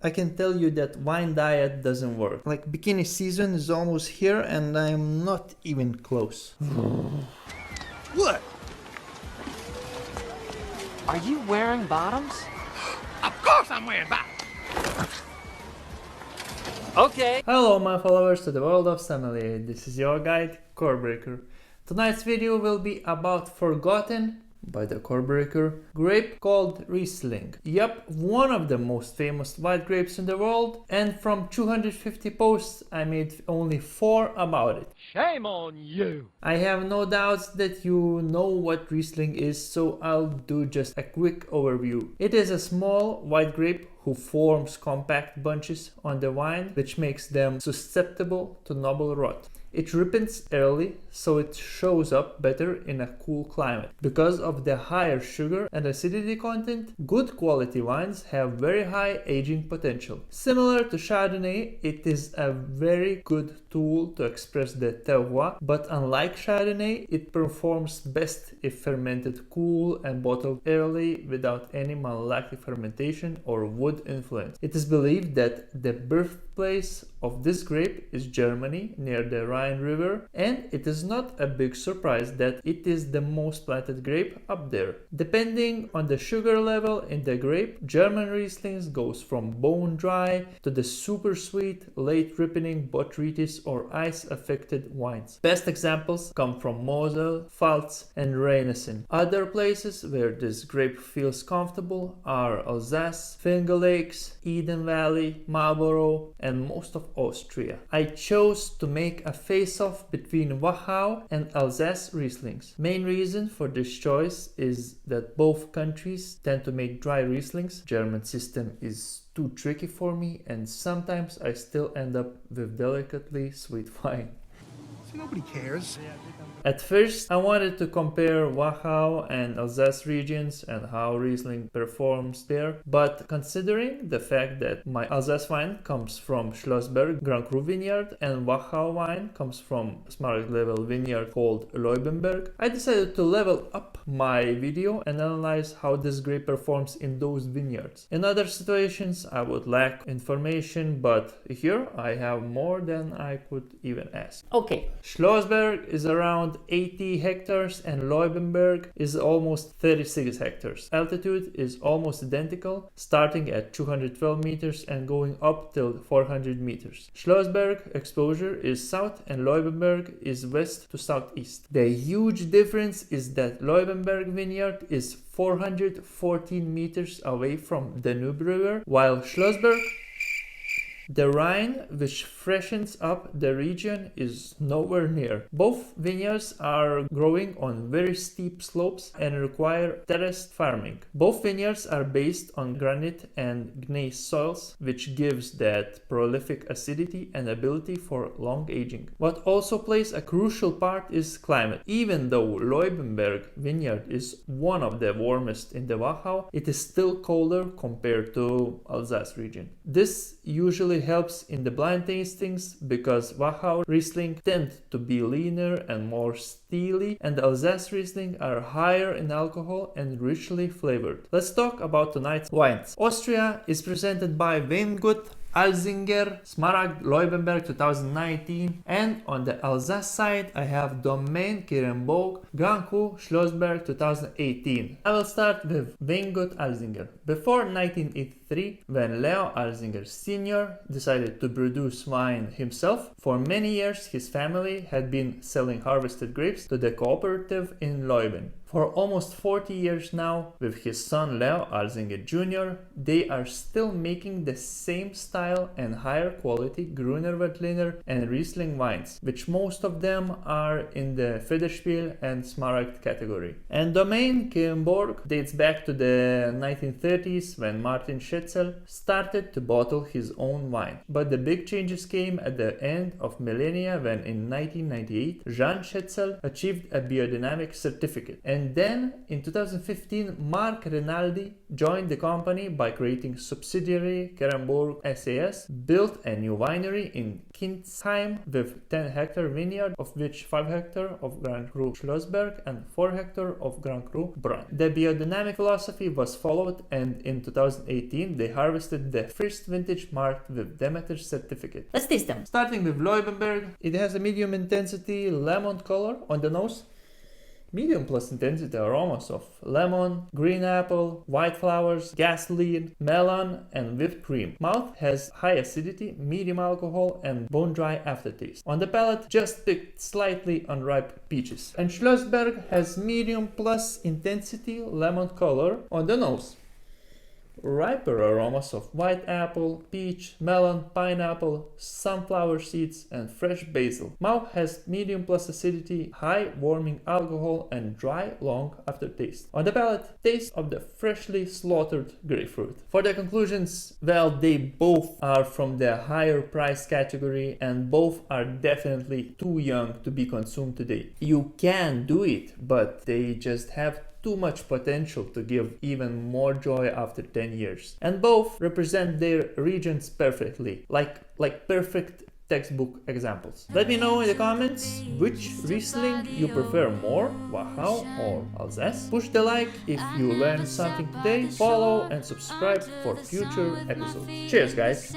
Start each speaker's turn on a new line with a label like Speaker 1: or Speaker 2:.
Speaker 1: I can tell you that wine diet doesn't work. Like, bikini season is almost here and I'm not even close.
Speaker 2: What?
Speaker 3: Are you wearing bottoms?
Speaker 2: Of course I'm wearing bottoms.
Speaker 3: Okay.
Speaker 1: Hello my followers to the world of sommelier. This is your guide, Corebreaker. Tonight's video will be about forgotten by the Corebreaker grape called Riesling. Yup, one of the most famous white grapes in the world, and from 250 posts I made only 4 about it.
Speaker 3: Shame on you.
Speaker 1: I have no doubts that you know what Riesling is, so I'll do just a quick overview. It is a small white grape who forms compact bunches on the vine, which makes them susceptible to noble rot. It ripens early, so it shows up better in a cool climate. Because of the higher sugar and acidity content, good quality wines have very high aging potential. Similar to Chardonnay, it is a very good tool to express the terroir, but unlike Chardonnay, it performs best if fermented cool and bottled early without any malolactic fermentation or wood influence. It is believed that the birthplace of this grape is Germany, near the Rhine River, and it is not a big surprise that it is the most planted grape up there. Depending on the sugar level in the grape, German Rieslings goes from bone dry to the super sweet, late ripening botrytis or ice affected wines. Best examples come from Mosel, Pfalz and Rheinhessen. Other places where this grape feels comfortable are Alsace, Finger Lakes, Eden Valley, Marlborough and most of Austria. I chose to make a face-off between Wachau and Alsace Rieslings. Main reason for this choice is that both countries tend to make dry Rieslings. German system is too tricky for me and sometimes I still end up with delicately sweet wine.
Speaker 2: See, nobody cares.
Speaker 1: At first, I wanted to compare Wachau and Alsace regions and how Riesling performs there, but considering the fact that my Alsace wine comes from Schlossberg Grand Cru vineyard and Wachau wine comes from Smaragd level vineyard called Loibenberg, I decided to level up my video and analyze how this grape performs in those vineyards. In other situations, I would lack information, but here I have more than I could even ask. Okay, Schlossberg is around 80 hectares and Loibenberg is almost 36 hectares. Altitude is almost identical, starting at 212 meters and going up till 400 meters. Schlossberg exposure is south and Loibenberg is west to southeast. The huge difference is that Loibenberg vineyard is 414 meters away from the Danube River, while Schlossberg, the Rhine, which freshens up the region, is nowhere near. Both vineyards are growing on very steep slopes and require terraced farming. Both vineyards are based on granite and gneiss soils, which gives that prolific acidity and ability for long aging. What also plays a crucial part is climate. Even though Loibenberg vineyard is one of the warmest in the Wachau, it is still colder compared to Alsace region. This usually helps in the blind tastings because Wachau Riesling tend to be leaner and more steely, and the Alsace Riesling are higher in alcohol and richly flavored. Let's talk about tonight's wines. Austria is presented by Weingut, Alzinger, Smaragd, Loibenberg 2019, and on the Alsace side I have Domaine, Kirrenbourg, Grand Cru, Schlossberg 2018. I will start with Weingut Alzinger. Before 1983, when Leo Alzinger Sr. decided to produce wine himself, for many years his family had been selling harvested grapes to the cooperative in Leuven. For almost 40 years now, with his son Leo Alzinger Jr., they are still making the same style and higher quality Gruner Veltliner and Riesling wines, which most of them are in the Federspiel and Smaragd category. And Domaine Kirrenbourg dates back to the 1930s when Martin Schätzl started to bottle his own wine. But the big changes came at the end of millennia when in 1998 Jean Schätzl achieved a biodynamic certificate. And And then in 2015, Mark Rinaldi joined the company by creating subsidiary Kirrenbourg SAS, built a new winery in Kindsheim with 10-hectare vineyard, of which 5 hectare of Grand Cru Schlossberg and 4 hectare of Grand Cru Brun. The biodynamic philosophy was followed, and in 2018 they harvested the first vintage marked with Demeter certificate.
Speaker 4: Let's taste them.
Speaker 1: Starting with Loibenberg, it has a medium intensity lemon color on the nose. Medium plus intensity aromas of lemon, green apple, white flowers, gasoline, melon, and whipped cream. Mouth has high acidity, medium alcohol, and bone-dry aftertaste. On the palate, just picked slightly unripe peaches. And Schlossberg has medium plus intensity lemon color on the nose. Riper aromas of white apple, peach, melon, pineapple, sunflower seeds, and fresh basil. Mouth has medium plus acidity, high warming alcohol, and dry, long aftertaste. On the palate, taste of the freshly slaughtered grapefruit. For the conclusions, well, they both are from the higher price category, and both are definitely too young to be consumed today. You can do it, but they just have too much potential to give even more joy after 10 years. And both represent their regions perfectly, like perfect textbook examples. Let me know in the comments which Riesling you prefer more, Wachau or Alsace. Push the like if you learned something today, follow and subscribe for future episodes. Cheers guys!